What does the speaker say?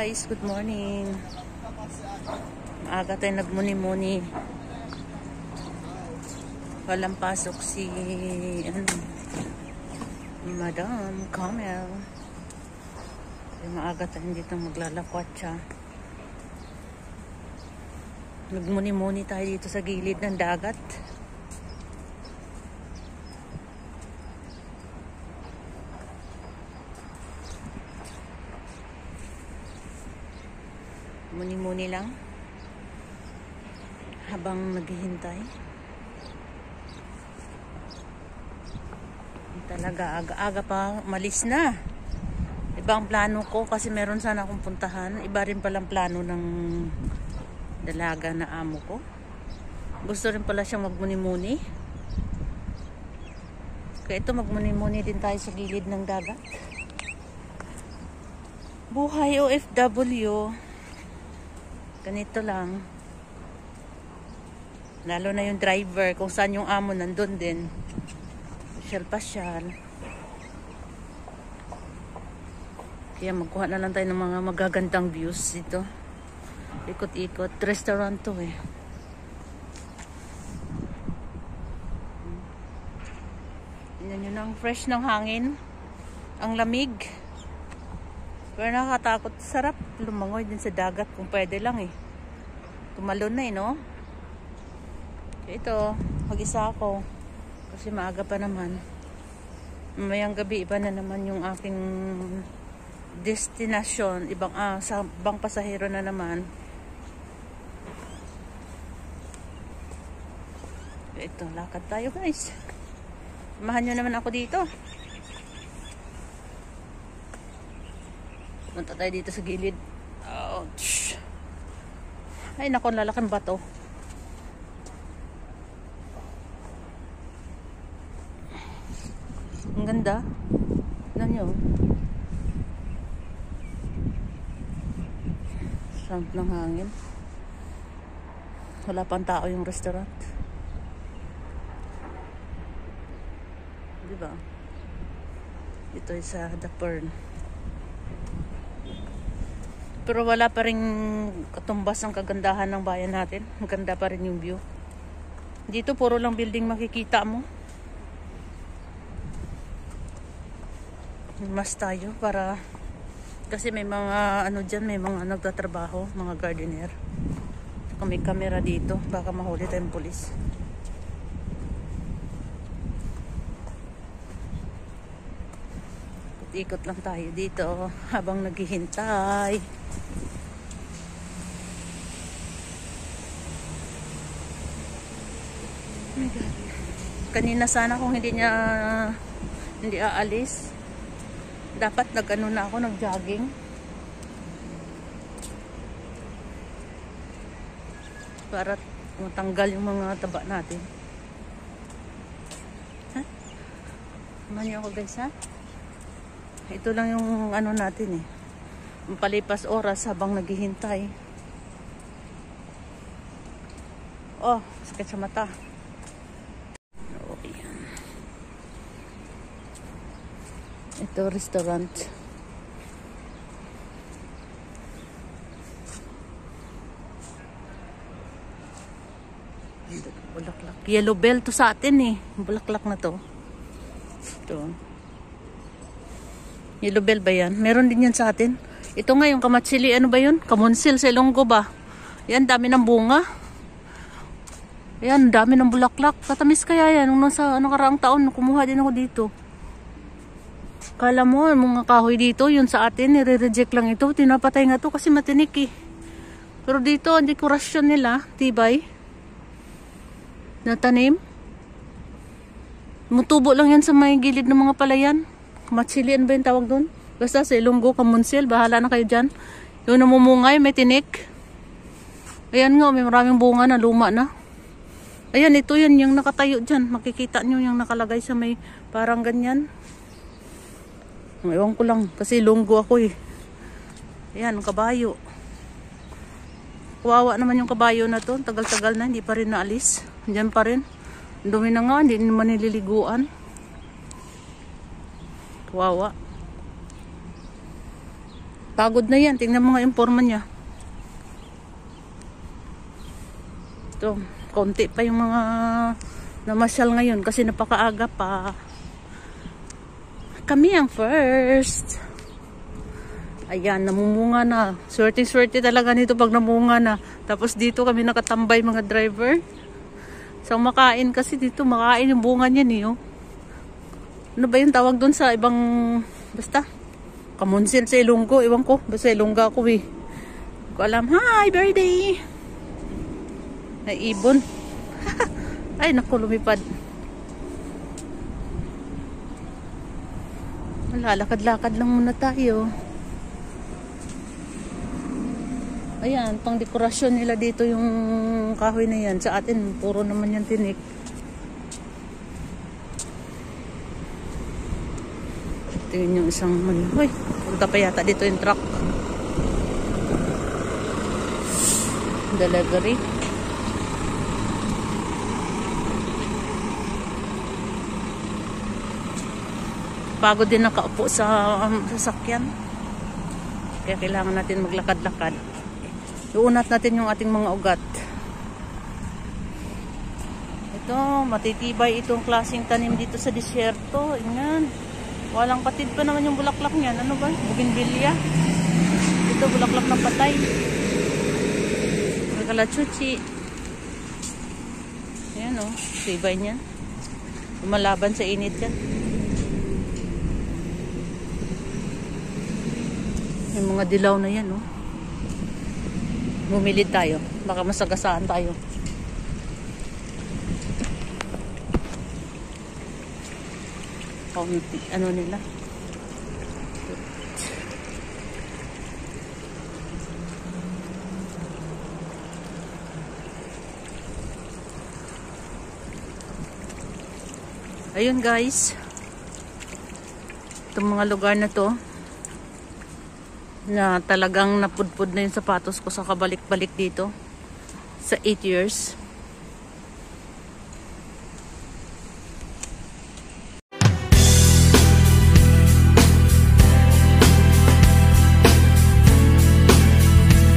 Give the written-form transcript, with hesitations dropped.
guys, good morning. Maaga tayo nagmuni-muni. Walang pasok si Madam Camel. Maaga tayo dito maglalakwatsa. Nagmuni-muni tayo dito sa gilid ng dagat. Muni-muni lang habang naghihintay. Talaga aga-aga pa malis na. Iba ang plano ko kasi meron sana akong puntahan. Iba rin palang plano ng dalaga na amo ko. Gusto rin pala siyang magmuni-muni. Kaya ito, magmuni-muni din tayo sa gilid ng dagat. Buhay OFW. Ganito lang. Lalo na yung driver, kung saan yung amo nandun din. Pasyal-pasyal. Kaya magkuha na lang tayo ng mga magagandang views dito. Ikot-ikot. Restaurant to eh. Yan yun ang fresh ng hangin. Ang lamig. Pero nakakatakot. Sarap lumangoy din sa dagat kung pwede lang eh. Tumalon na eh, no? Ito, mag-isa ako. Kasi maaga pa naman. Mamayang gabi, iba na naman yung aking destination. Sa ibang pasahero na naman. Ito, lakad tayo guys. Samahan nyo naman ako dito. Punta tayo dito sa gilid. Ouch. Ay naku, lalaking bato. Ang ganda. Tignan nyo. Sound ng hangin. Wala pang tao yung restaurant. Diba? Ito ay sa The Pearl. Pero wala pa rin katumbas ang kagandahan ng bayan natin. Maganda pa rin yung view. Dito puro lang building makikita mo. Mas tayo para kasi may mga ano dyan, may mga nagtatrabaho, mga gardener. May camera dito, baka mahuli tayong pulis. Ikot lang tayo dito habang naghihintay. Oh my God. Kanina sana kung hindi aalis, dapat nag-ano na ako, nag-jogging. Para matanggal yung mga taba natin. Ha? Samahan niyo ako guys ha? Ito lang yung ano natin eh. Palipas oras habang naghihintay. Oh, sakit sa mata. Okay. Ito restaurant. Bulaklak. Yellow bell to sa atin eh. Bulaklak na to. Ito. Yellow bell ba yan? Meron din yan sa atin. Ito nga yung kamatsili, ano ba yun? Kamunsil sa Ilonggo ba? Yan, dami ng bunga. Yan, dami ng bulaklak. Katamis kaya yan. Nung nasa nakaraang taon, kumuha din ako dito. Kala mo, mga kahoy dito, yun sa atin, nire-reject lang ito. Tinapatay nga to kasi matinik eh. Pero dito, ang dekorasyon nila, tibay. Natanim. Mutubo lang yan sa may gilid ng mga palayan. Kamatsilian ba yung tawag doon? Basta sa Ilonggo, kamunsil. Bahala na kayo dyan. Yung namumungay, may tinik. Ayan nga, may maraming bunga na luma na. Ayan, ito yan yung nakatayo dyan. Makikita nyo yung nakalagay sa may parang ganyan. Ewan ko lang. Kasi Ilonggo ako eh. Ayan, kabayo. Kuwawa naman yung kabayo na to. Tagal-tagal na, hindi pa rin naalis. Diyan pa rin. Dumi na nga, hindi naman nililiguan. Kawawa. Pagod na yan. Tingnan mga informan niya. Ito, konti pa yung mga namasyal ngayon kasi napakaaga pa. Kami ang first. Ayan, namumunga na. Swerte-swerte talaga nito pag namunga na. Tapos dito kami nakatambay mga driver. So makain kasi dito, makain yung bunga niyan eh. Oh. Ano ba yung tawag doon sa ibang, basta, kamunsil sa Ilonggo. Ewan ko, basta Ilongga ako eh. Hindi ko alam. Hi, birthday! Ay, ibon. Ay, naku, lumipad. Lalakad-lakad lang muna tayo. Ayan, pang dekorasyon nila dito yung kahoy na yan. Sa atin, puro naman yan tinik. Tingin yung isang uy, punta pa yata dito yung truck. Delivery. Pagod din nakaupo sa sasakyan. Kaya kailangan natin maglakad-lakad. Iunat natin yung ating mga ugat. Ito, matitibay itong klaseng tanim dito sa disyerto. Ingan. Walang patid pa naman yung bulaklak niyan. Ano ba? Bougainvillea. Ito, bulaklak na patay. May kalachuchi. Ayan o, tibay niya. Lumalaban sa init yan. May mga dilaw na yan o. Bumilid tayo. Baka masagasaan tayo. Ano nila? Ayun guys. Itong mga lugar na to na talagang napudpud na yung sapatos ko sa kabalik-balik dito sa 8 years.